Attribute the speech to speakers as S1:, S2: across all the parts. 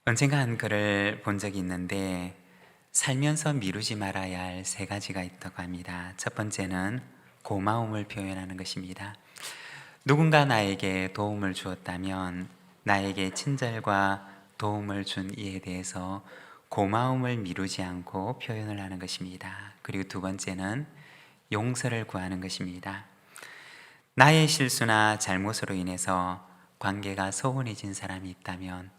S1: 언젠가 한 글을 본 적이 있는데 살면서 미루지 말아야 할 세 가지가 있다고 합니다. 첫 번째는 고마움을 표현하는 것입니다. 누군가 나에게 도움을 주었다면 나에게 친절과 도움을 준 이에 대해서 고마움을 미루지 않고 표현을 하는 것입니다. 그리고 두 번째는 용서를 구하는 것입니다. 나의 실수나 잘못으로 인해서 관계가 소원해진 사람이 있다면,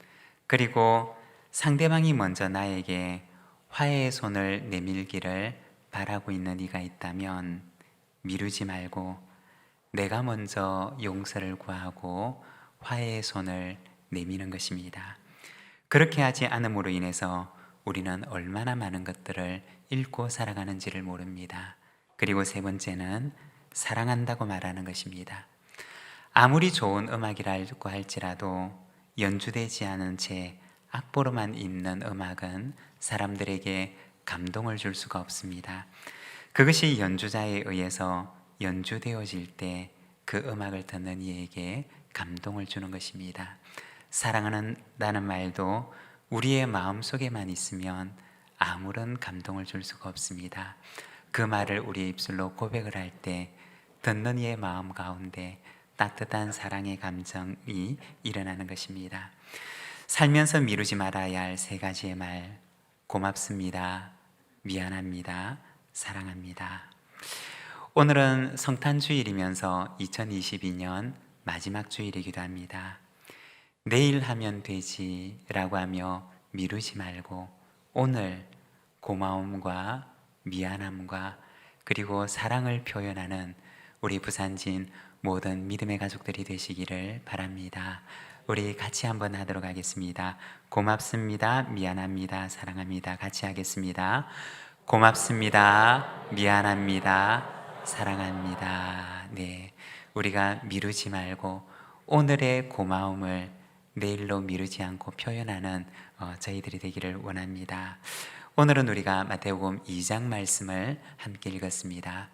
S1: 그리고 상대방이 먼저 나에게 화해의 손을 내밀기를 바라고 있는 이가 있다면 미루지 말고 내가 먼저 용서를 구하고 화해의 손을 내미는 것입니다. 그렇게 하지 않음으로 인해서 우리는 얼마나 많은 것들을 잃고 살아가는지를 모릅니다. 그리고 세 번째는 사랑한다고 말하는 것입니다. 아무리 좋은 음악이라고 할지라도 연주되지 않은 채 악보로만 있는 음악은 사람들에게 감동을 줄 수가 없습니다. 그것이 연주자에 의해서 연주되어질 때 그 음악을 듣는 이에게 감동을 주는 것입니다. 사랑한다는 말도 우리의 마음속에만 있으면 아무런 감동을 줄 수가 없습니다. 그 말을 우리의 입술로 고백을 할 때 듣는 이의 마음 가운데 따뜻한 사랑의 감정이 일어나는 것입니다. 살면서 미루지 말아야 할 세 가지의 말: 고맙습니다, 미안합니다, 사랑합니다. 오늘은 성탄주일이면서 2022년 마지막 주일이기도 합니다. 내일 하면 되지 라고 하며 미루지 말고 오늘 고마움과 미안함과 그리고 사랑을 표현하는 우리 부산진 모든 믿음의 가족들이 되시기를 바랍니다. 우리 같이 한번 하도록 하겠습니다. 고맙습니다, 미안합니다, 사랑합니다. 같이 하겠습니다. 고맙습니다, 미안합니다, 사랑합니다. 네, 우리가 미루지 말고 오늘의 고마움을 내일로 미루지 않고 표현하는 저희들이 되기를 원합니다. 오늘은 우리가 마태복음 2장 말씀을 함께 읽었습니다.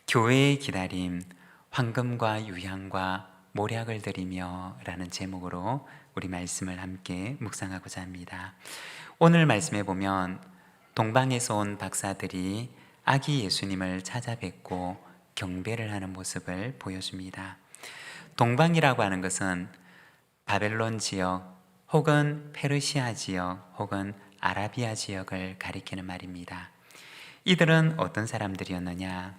S1: 교회의 기다림, 황금과 유향과 모략을 드리며 라는 제목으로 우리 말씀을 함께 묵상하고자 합니다. 오늘 말씀에 보면 동방에서 온 박사들이 아기 예수님을 찾아뵙고 경배를 하는 모습을 보여줍니다. 동방이라고 하는 것은 바벨론 지역 혹은 페르시아 지역 혹은 아라비아 지역을 가리키는 말입니다. 이들은 어떤 사람들이었느냐?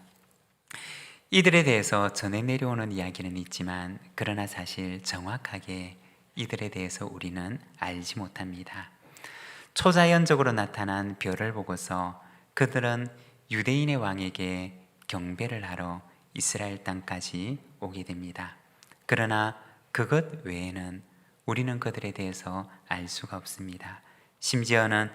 S1: 이들에 대해서 전해 내려오는 이야기는 있지만 그러나 사실 정확하게 이들에 대해서 우리는 알지 못합니다. 초자연적으로 나타난 별을 보고서 그들은 유대인의 왕에게 경배를 하러 이스라엘 땅까지 오게 됩니다. 그러나 그것 외에는 우리는 그들에 대해서 알 수가 없습니다. 심지어는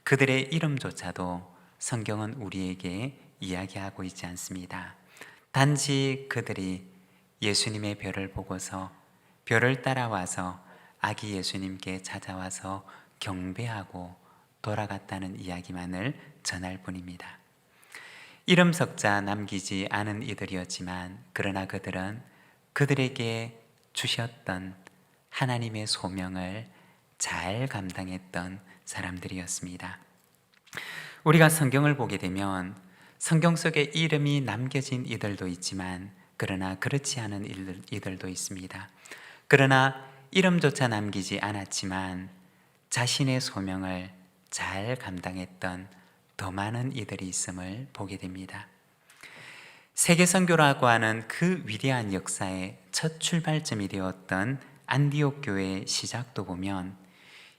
S1: 그들의 이름조차도 성경은 우리에게 이야기하고 있지 않습니다. 단지 그들이 예수님의 별을 보고서 별을 따라와서 아기 예수님께 찾아와서 경배하고 돌아갔다는 이야기만을 전할 뿐입니다. 이름 석자 남기지 않은 이들이었지만 그러나 그들은 그들에게 주셨던 하나님의 소명을 잘 감당했던 사람들이었습니다. 우리가 성경을 보게 되면 성경 속에 이름이 남겨진 이들도 있지만 그러나 그렇지 않은 이들도 있습니다. 그러나 이름조차 남기지 않았지만 자신의 소명을 잘 감당했던 더 많은 이들이 있음을 보게 됩니다. 세계선교라고 하는 그 위대한 역사의 첫 출발점이 되었던 안디옥 교회의 시작도 보면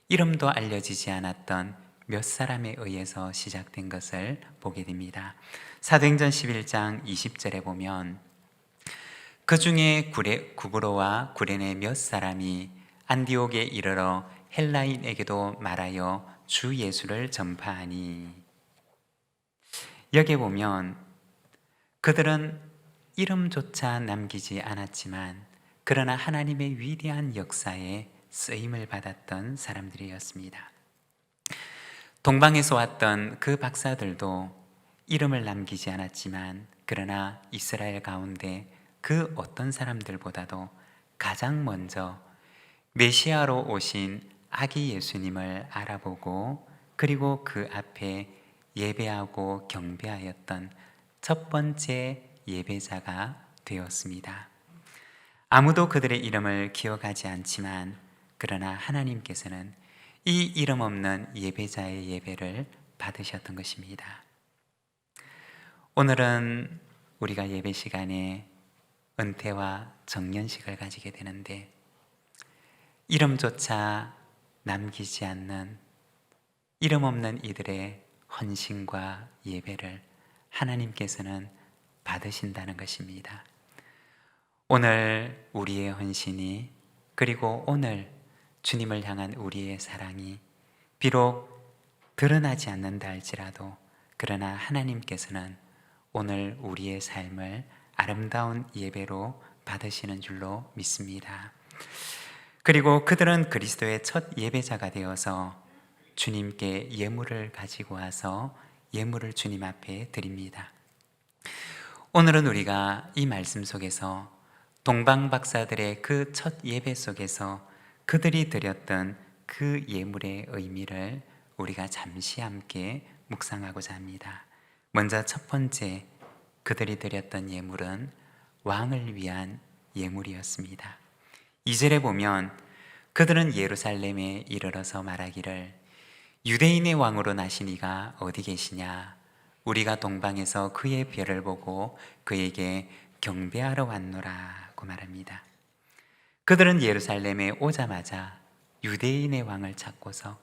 S1: 이름도 알려지지 않았던 몇 사람에 의해서 시작된 것을 보게 됩니다. 사도행전 11장 20절에 보면 그 중에 구브로와 구레네 몇 사람이 안디옥에 이르러 헬라인에게도 말하여 주 예수를 전파하니, 여기에 보면 그들은 이름조차 남기지 않았지만 그러나 하나님의 위대한 역사에 쓰임을 받았던 사람들이었습니다. 동방에서 왔던 그 박사들도 이름을 남기지 않았지만 그러나 이스라엘 가운데 그 어떤 사람들보다도 가장 먼저 메시아로 오신 아기 예수님을 알아보고 그리고 그 앞에 예배하고 경배하였던 첫 번째 예배자가 되었습니다. 아무도 그들의 이름을 기억하지 않지만 그러나 하나님께서는 이 이름 없는 예배자의 예배를 받으셨던 것입니다. 오늘은 우리가 예배 시간에 은퇴와 정년식을 가지게 되는데 이름조차 남기지 않는 이름 없는 이들의 헌신과 예배를 하나님께서는 받으신다는 것입니다. 오늘 우리의 헌신이 그리고 오늘 주님을 향한 우리의 사랑이 비록 드러나지 않는다 할지라도 그러나 하나님께서는 오늘 우리의 삶을 아름다운 예배로 받으시는 줄로 믿습니다. 그리고 그들은 그리스도의 첫 예배자가 되어서 주님께 예물을 가지고 와서 예물을 주님 앞에 드립니다. 오늘은 우리가 이 말씀 속에서 동방 박사들의 그 첫 예배 속에서 그들이 드렸던 그 예물의 의미를 우리가 잠시 함께 묵상하고자 합니다. 먼저 첫 번째, 그들이 드렸던 예물은 왕을 위한 예물이었습니다. 2절에 보면 그들은 예루살렘에 이르러서 말하기를 유대인의 왕으로 나신 이가 어디 계시냐? 우리가 동방에서 그의 별을 보고 그에게 경배하러 왔노라고 말합니다. 그들은 예루살렘에 오자마자 유대인의 왕을 찾고서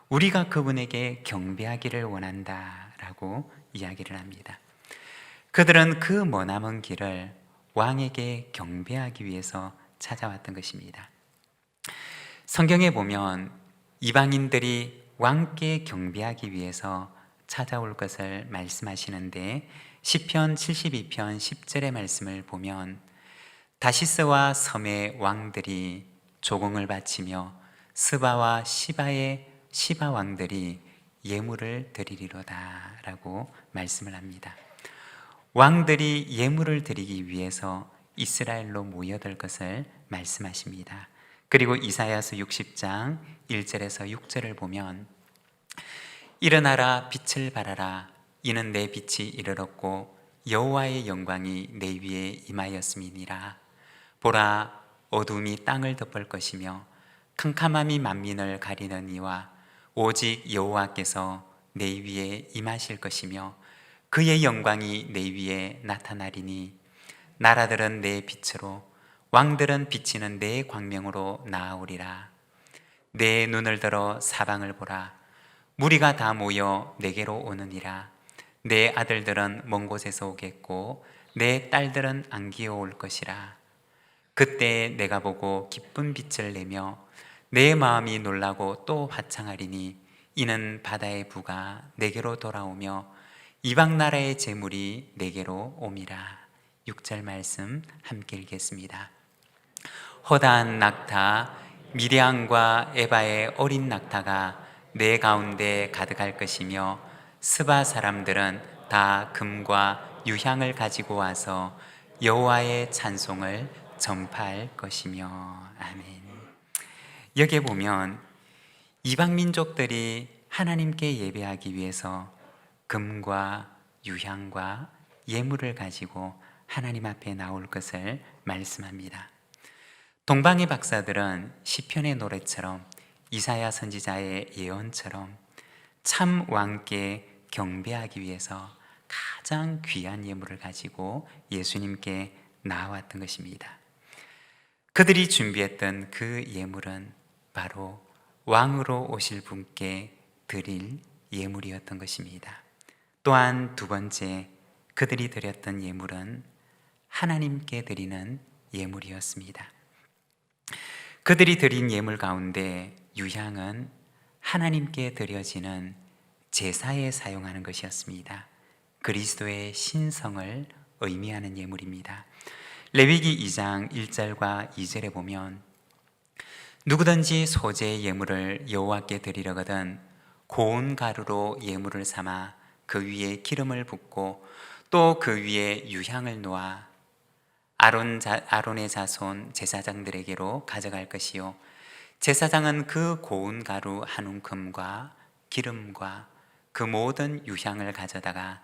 S1: 우리가 그분에게 경배하기를 원한다라고 이야기를 합니다. 그들은 그 머나먼 길을 왕에게 경배하기 위해서 찾아왔던 것입니다. 성경에 보면 이방인들이 왕께 경배하기 위해서 찾아올 것을 말씀하시는데 시편 72편 10절의 말씀을 보면 다시스와 섬의 왕들이 조공을 바치며 스바와 시바의 시바 왕들이 예물을 드리리로다 라고 말씀을 합니다. 왕들이 예물을 드리기 위해서 이스라엘로 모여들 것을 말씀하십니다. 그리고 이사야서 60장 1절에서 6절을 보면 일어나라 빛을 발하라 이는 내 빛이 이르렀고 여호와의 영광이 내 위에 임하였음이니라. 보라 어둠이 땅을 덮을 것이며 캄캄함이 만민을 가리는 이와 오직 여호와께서 내 위에 임하실 것이며 그의 영광이 내 위에 나타나리니 나라들은 내 빛으로 왕들은 비치는 내 광명으로 나아오리라. 내 눈을 들어 사방을 보라. 무리가 다 모여 내게로 오느니라. 내 아들들은 먼 곳에서 오겠고 내 딸들은 안기어 올 것이라. 그때 내가 보고 기쁜 빛을 내며 내 마음이 놀라고 또 화창하리니 이는 바다의 부가 내게로 돌아오며 이방 나라의 재물이 내게로 옴이라. 6절 말씀 함께 읽겠습니다. 허다한 낙타 미리암과 에바의 어린 낙타가 내 가운데 가득할 것이며 스바 사람들은 다 금과 유향을 가지고 와서 여호와의 찬송을 전파할 것이며. 아멘. 여기에 보면 이방 민족들이 하나님께 예배하기 위해서 금과 유향과 예물을 가지고 하나님 앞에 나올 것을 말씀합니다. 동방의 박사들은 시편의 노래처럼 이사야 선지자의 예언처럼 참 왕께 경배하기 위해서 가장 귀한 예물을 가지고 예수님께 나왔던 것입니다. 그들이 준비했던 그 예물은 바로 왕으로 오실 분께 드릴 예물이었던 것입니다. 또한 두 번째, 그들이 드렸던 예물은 하나님께 드리는 예물이었습니다. 그들이 드린 예물 가운데 유향은 하나님께 드려지는 제사에 사용하는 것이었습니다. 그리스도의 신성을 의미하는 예물입니다. 레위기 2장 1절과 2절에 보면 누구든지 소재의 예물을 여호와께 드리려거든 고운 가루로 예물을 삼아 그 위에 기름을 붓고 또 그 위에 유향을 놓아 아론의 자손 제사장들에게로 가져갈 것이요 제사장은 그 고운 가루 한 움큼과 기름과 그 모든 유향을 가져다가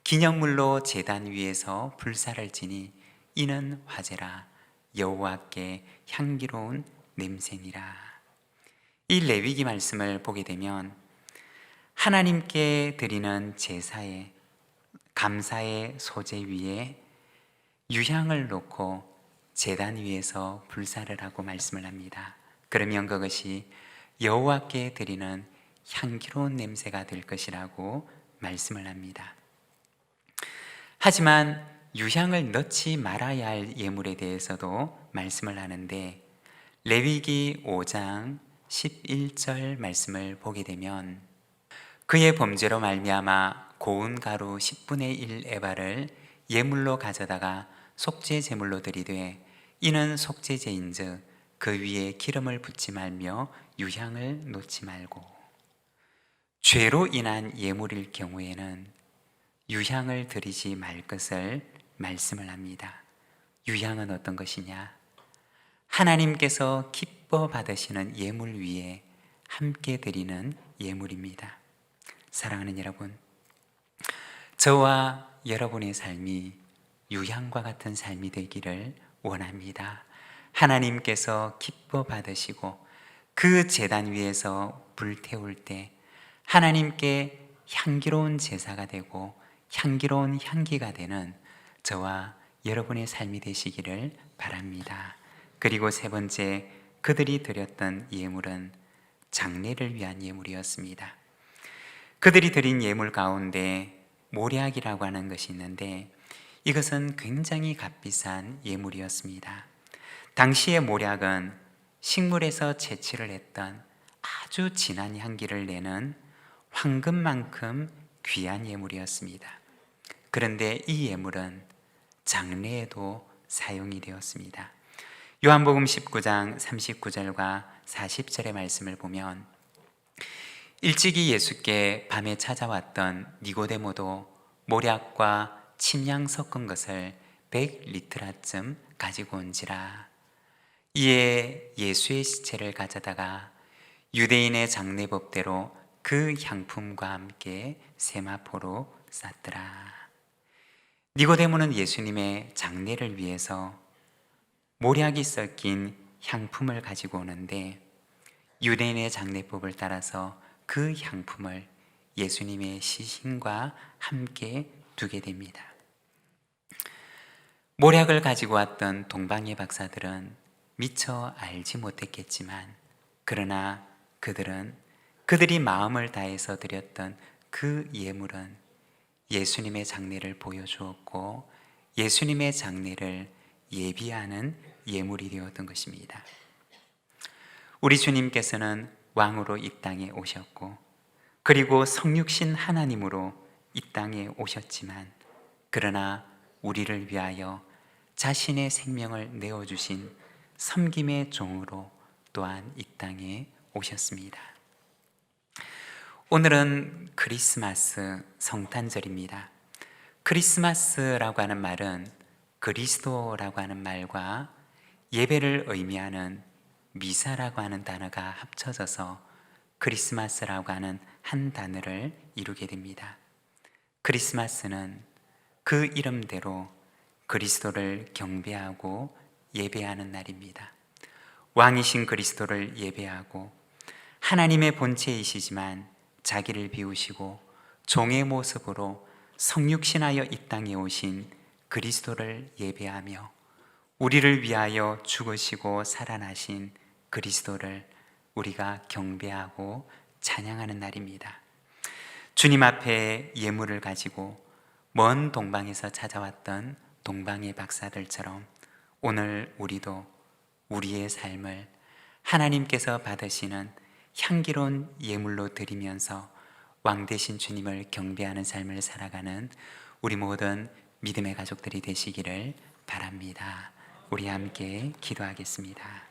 S1: 기념물로 제단 위에서 불사를 지니 이는 화제라, 여호와께 향기로운 냄새니라. 이 레위기 말씀을 보게 되면 하나님께 드리는 제사의 감사의 소재 위에 유향을 놓고 제단 위에서 불사를 하고 말씀을 합니다. 그러면 그것이 여호와께 드리는 향기로운 냄새가 될 것이라고 말씀을 합니다. 하지만 유향을 넣지 말아야 할 예물에 대해서도 말씀을 하는데 레위기 5장 11절 말씀을 보게 되면 그의 범죄로 말미암아 고운 가루 10분의 1 에바를 예물로 가져다가 속죄 제물로 드리되 이는 속죄제인즉 그 위에 기름을 붓지 말며 유향을 놓지 말고, 죄로 인한 예물일 경우에는 유향을 드리지 말 것을 말씀을 합니다. 유향은 어떤 것이냐? 하나님께서 기뻐 받으시는 예물 위에 함께 드리는 예물입니다. 사랑하는 여러분, 저와 여러분의 삶이 유향과 같은 삶이 되기를 원합니다. 하나님께서 기뻐 받으시고 그 제단 위에서 불태울 때 하나님께 향기로운 제사가 되고 향기로운 향기가 되는 저와 여러분의 삶이 되시기를 바랍니다. 그리고 세 번째, 그들이 드렸던 예물은 장례를 위한 예물이었습니다. 그들이 드린 예물 가운데 모략이라고 하는 것이 있는데 이것은 굉장히 값비싼 예물이었습니다. 당시의 모략은 식물에서 채취를 했던 아주 진한 향기를 내는 황금만큼 귀한 예물이었습니다. 그런데 이 예물은 장례에도 사용이 되었습니다. 요한복음 19장 39절과 40절의 말씀을 보면 일찍이 예수께 밤에 찾아왔던 니고데모도 모략과 침향 섞은 것을 100리트라쯤 가지고 온지라. 이에 예수의 시체를 가져다가 유대인의 장례법대로 그 향품과 함께 세마포로 쌌더라. 니고데모는 예수님의 장례를 위해서 모략이 섞인 향품을 가지고 오는데 유대인의 장례법을 따라서 그 향품을 예수님의 시신과 함께 두게 됩니다. 모략을 가지고 왔던 동방의 박사들은 미처 알지 못했겠지만 그러나 그들이 마음을 다해서 드렸던 그 예물은 예수님의 장례를 보여주었고 예수님의 장례를 예비하는 예물이 되었던 것입니다. 우리 주님께서는 왕으로 이 땅에 오셨고 그리고 성육신 하나님으로 이 땅에 오셨지만 그러나 우리를 위하여 자신의 생명을 내어주신 섬김의 종으로 또한 이 땅에 오셨습니다. 오늘은 크리스마스 성탄절입니다. 크리스마스라고 하는 말은 그리스도라고 하는 말과 예배를 의미하는 미사라고 하는 단어가 합쳐져서 크리스마스라고 하는 한 단어를 이루게 됩니다. 크리스마스는 그 이름대로 그리스도를 경배하고 예배하는 날입니다. 왕이신 그리스도를 예배하고 하나님의 본체이시지만 자기를 비우시고 종의 모습으로 성육신하여 이 땅에 오신 그리스도를 예배하며 우리를 위하여 죽으시고 살아나신 그리스도를 우리가 경배하고 찬양하는 날입니다. 주님 앞에 예물을 가지고 먼 동방에서 찾아왔던 동방의 박사들처럼 오늘 우리도 우리의 삶을 하나님께서 받으시는 향기로운 예물로 드리면서 왕 되신 주님을 경배하는 삶을 살아가는 우리 모든 믿음의 가족들이 되시기를 바랍니다. 우리 함께 기도하겠습니다.